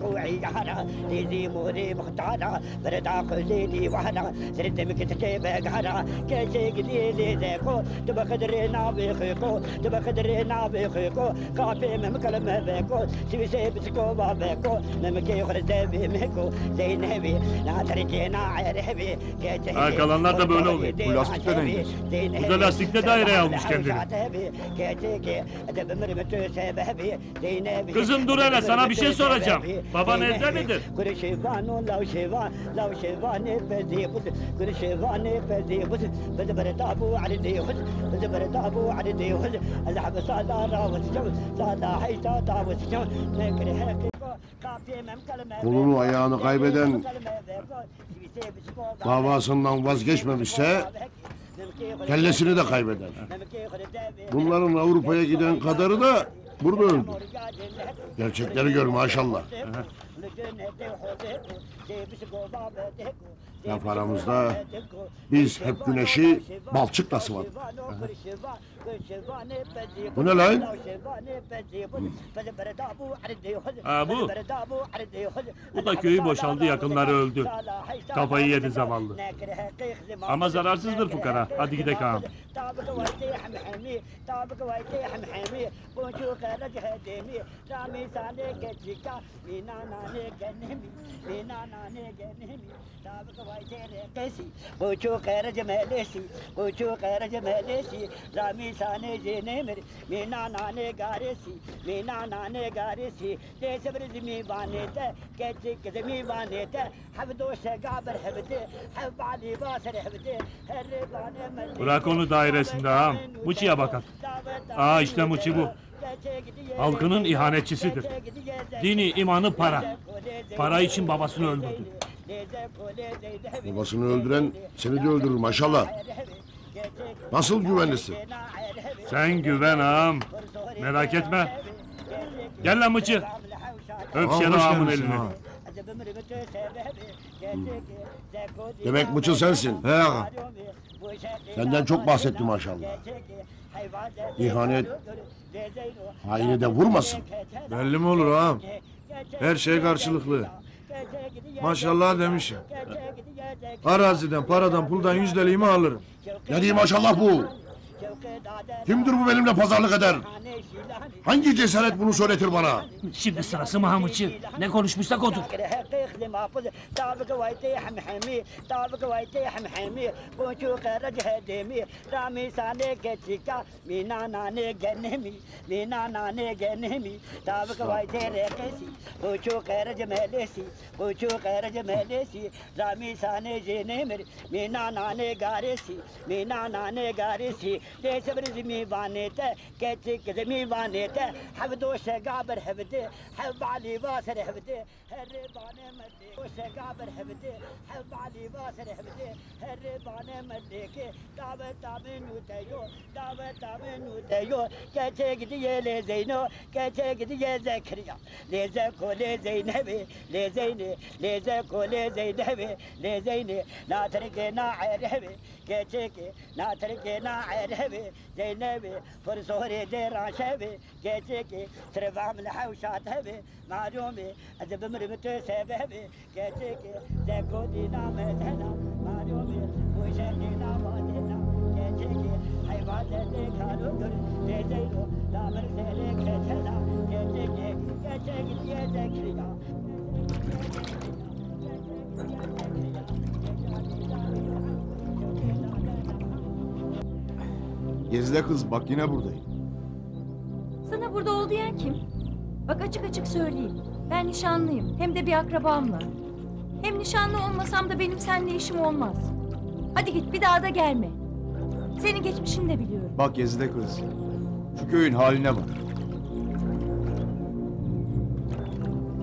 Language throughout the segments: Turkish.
قوعي هنا ديزي موري مختارة بردا خزيدي وهنا سرد مكتكي بقهرة كيشي قديدي زيكو تبخدرينا بيخيكو تبخدرينا بيخيكو كافي ممكلم بيكو سيسي بسكو بابيكو ممكي خرزي بيميكو زي نهبي لا تركينا عربي Ha, kalanlar da böyle oluyor. Bu lastikte neymiş? Bu da lastikte daireye almış kendini. Kızım dur hele, sana bir şey soracağım. Baban evde midir? Kolunu ayağını kaybeden davasından vazgeçmemişse kellesini de kaybeder. Bunların Avrupa'ya giden kadarı da burada öldü. Gerçekleri gör maşallah. Laf aramızda biz hep güneşi balçıkla sıvadık. Bu ne lan? Ha bu. Bu da köyü boşaldı, yakınları öldü. Kafayı yedi zavallı. Ama zararsızdır fukara. Hadi gidelim ağam. Sane jenemir mina nane garesi mina nane garesi desebr zimi vanete keçik zimi vanete habdo şegaber hebde habali basar hebde her bane Bırak onu dairesinde ağam. Muçi'ye bakın. Aa işte Muçi bu. Halkının ihanetçisidir. Dini, imanı para. Para için babasını öldürdü. Babasını öldüren seni de öldürür maşallah. Nasıl güvenlisin? Sen güven ağam. Merak etme. Gel lan Mıçı. Öp Şen ağamın elini. Demek Mıçı sensin. He ağam. Senden çok bahsetti maşallah. İhanet haini de vurmasın. Belli mi olur ağam? Her şey karşılıklı. Maşallah demişim. Araziden, paradan, puldan yüzdeliğimi alırım. Ne diyeyim maşallah bu? Kimdir bu benimle pazarlık eder? Hangi cesaret bunu söyletir bana? Şimdi sırası mı ha Mıçı? Ne konuşmuşsak odur. زمي بانيته كاتك زمي بانيته حبدو شقابر حبدي حب علي باسر حبدي هربانه مدي وشقابر حبدي حب علي باسر حبدي هربانه مديك دعوت من وتيو دعوت من وتيو كاتك دي لزينو كاتك دي زكريا لزكو لزينبي لزيني لزكو لزينبي لزيني لا تركنا عربي كاتك لا تركنا عربي زينبي فرصوري دير عشبي كاتكي ترفع من حوشات هبي معلومي أذب مرمتو سببي كاتكي زكو دينا مدهنا معلومي وشاكينا وادنا كاتكي حيوات لك هالودر زيزينو لا مرسلك هتنا كاتكي كاتكي يا زكريا Gezide kız bak yine buradayım. Sana burada ol diyen kim? Bak açık açık söyleyeyim. Ben nişanlıyım. Hem de bir akrabamla. Hem nişanlı olmasam da benim seninle işim olmaz. Hadi git bir daha da gelme. Senin geçmişini de biliyorum. Bak Gezide kız. Şu köyün haline bak.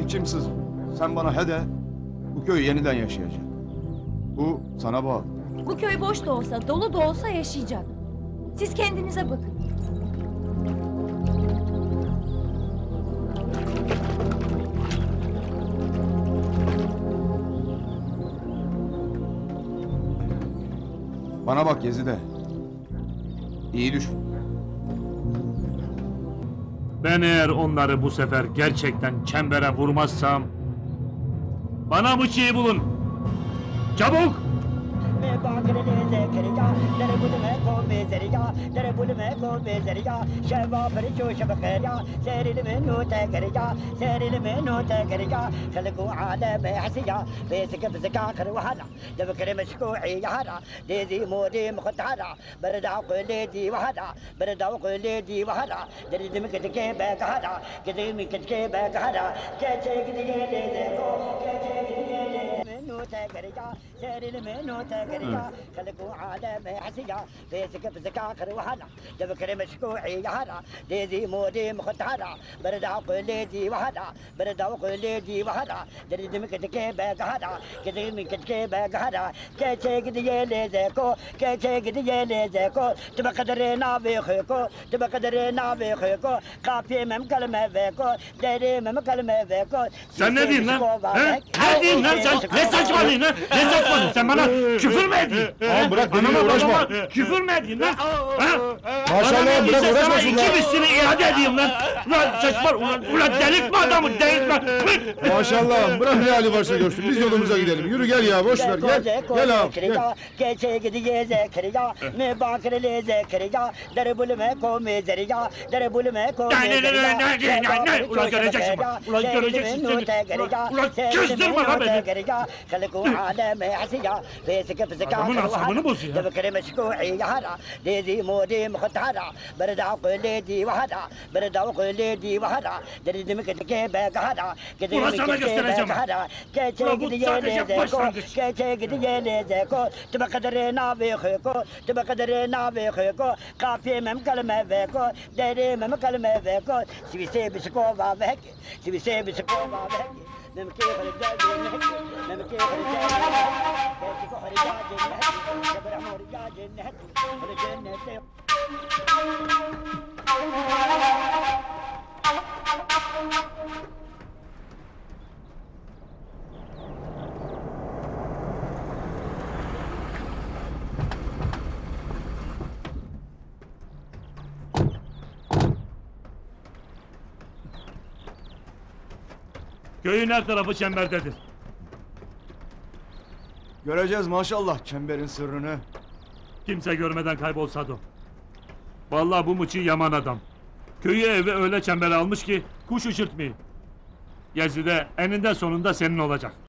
İçimsiz. Sen bana he de bu köy yeniden yaşayacak. Bu sana bağlı. Bu köy boş da olsa, dolu da olsa yaşayacak. Siz kendinize bakın. Bana bak Gezide. İyi düşün. Ben eğer onları bu sefer gerçekten çembere vurmazsam Bana mıçıyı bulun. Çabuk! मैं बागरे ले करेगा तेरे बुल में को बेजरिया तेरे बुल में को बेजरिया शहबा पर जोश बखरिया सेरिल में नोट करेगा सेरिल में नोट करेगा खलको आलम हसिया बेसक बसका कर वहाना जब करे मशकोई यहारा देदी मोदी मुखतारा बरदा कोले दी वहाना बरदा कोले दी वहाना दरिद में कटके बैगहारा कदे में कटके बैगहारा कैसे गिदिए ले देखो कैसे गिदिए ले नोट करेगा सेरिल में नोट करेगा खलको आलम हसिया बेसक बसका कर वहाना जब करे मशकोई यहारा देदी मोदी मुखतारा बरदा कोले दी वहाना बरदा कोले दी वहाना दरिद में कटके बैगहारा कदे में कटके बैगहारा कैसे गिदिए ले देखो कैसे गिदिए ले देखो तब कदर ना वेखो को तब कदर ना वेखो को काफी में कलमे वेको तेरे में कलमे वेको Sen ne diyorsun lan? He? Ne diyorsun lan sen? Ne saçmalıyorsun lan? Ne saçmalıyorsun? Sen bana küfür mü ediyorsun? Ağam bırak benimle Anama uğraşma. babama küfür mü ediyorsun lan? Ha? Maşallah, Bana bırak verdiyse sana uğraşmasın lan. iki mislini iade edeyim lan. Ulan saçmal, ulan delirtme adamı, delirtme. Maşallah bırak ne hali varsa görsün. Biz yolumuza gidelim. Yürü gel ya boş ver gel. Gel ağam gel. कैसे गिदिए ज़करिया मैं बाकर ले ज़करिया दर बुल में को में जरिया दर बुल में को Ulan göreceksin bak. Ulan göreceksin seni. Ulan kızdırma lan beni. खलको आलम हसिया बेसक बसका Adamın asabını bozuyor. जब करे मशकोई यहारा देदी मोदी मुखतारा बरदा कोले दी वहारा बरदा कोले दी वहारा दरिद में कटके बैगहारा कदे Ulan में sana कटके göstereceğim. बैगहारा कैसे Ulan bu गिदिए ले sadece देखो başlangıç. कैसे गिदिए ले देखो तब कदर ना वेखो को तब कदर ना वेखो को काफी में कलमे वेको देरे में कलमे वेको सिविसे बिसको वावेक सिविसे बिसको वावेक नमके खरजा जे नहीं नमके खरजा कैसे को खरजा जे नहीं जबर मोरजा जे नहीं और जन्नत Köyün her tarafı çemberdedir. Göreceğiz maşallah çemberin sırrını. Kimse görmeden kaybol Sado. Vallahi bu mıçı yaman adam. Köyü eve öyle çembere almış ki kuş uçurtmayın. Gezide eninde sonunda senin olacak.